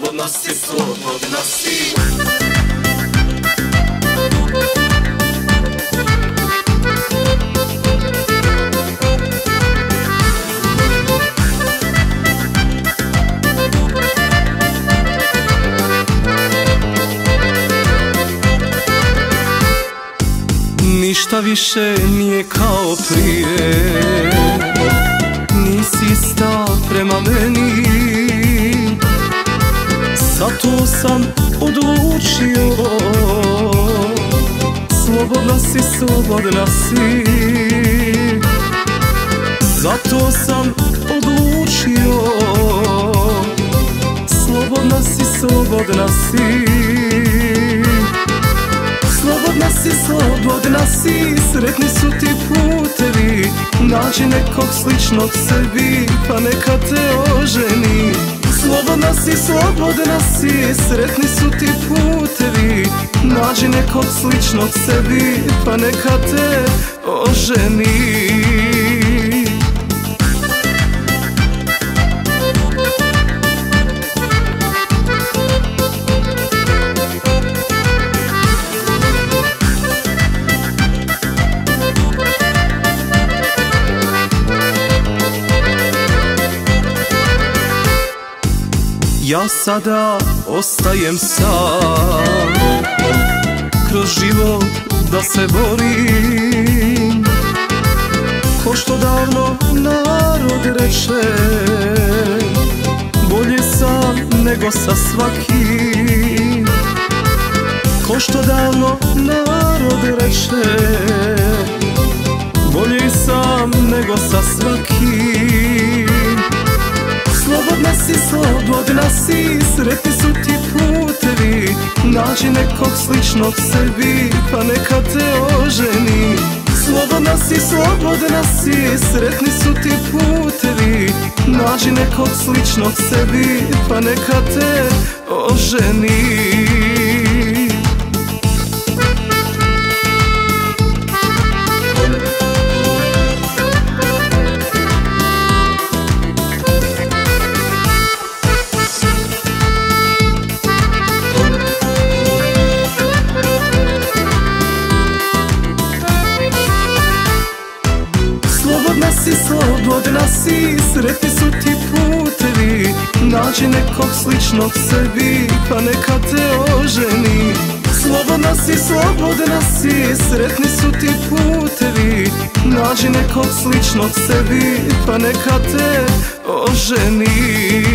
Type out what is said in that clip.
slobodna si, slobodna si. Ništa više nije kao prije, nisi ista prema meni, zato sam odlučio. Slobodna si, slobodna si, zato sam odlučio. Slobodna si, slobodna si, slobodna si, slobodna si. Sretni su ti putevi, nađi nekog sličnog sebi, pa neka te oženi. Slobodna si, slobodna si, sretni su ti putevi, nađi nekog sličnog sebi, pa neka te oženi. Ja sada ostajem sam, kroz život da se borim, ko što davno narod reče, bolje sam nego sa svakim. Ko što davno narod reče, bolje sam nego sa svakim. Slobodna si, slobodna si, sretni su ti putevi, nađi nekog sličnog sebi, pa neka te oženi. Slobodna si, slobodna si, sretni su ti putevi, nađi nekog sličnog sebi, pa neka te oženi. Slobodna si, sretni su ti putevi, nađi nekog sličnog sebi, pa neka te oženi. Slobodna si, slobodna si, sretni su ti putevi, nađi nekog sličnog sebi, pa neka te oženi.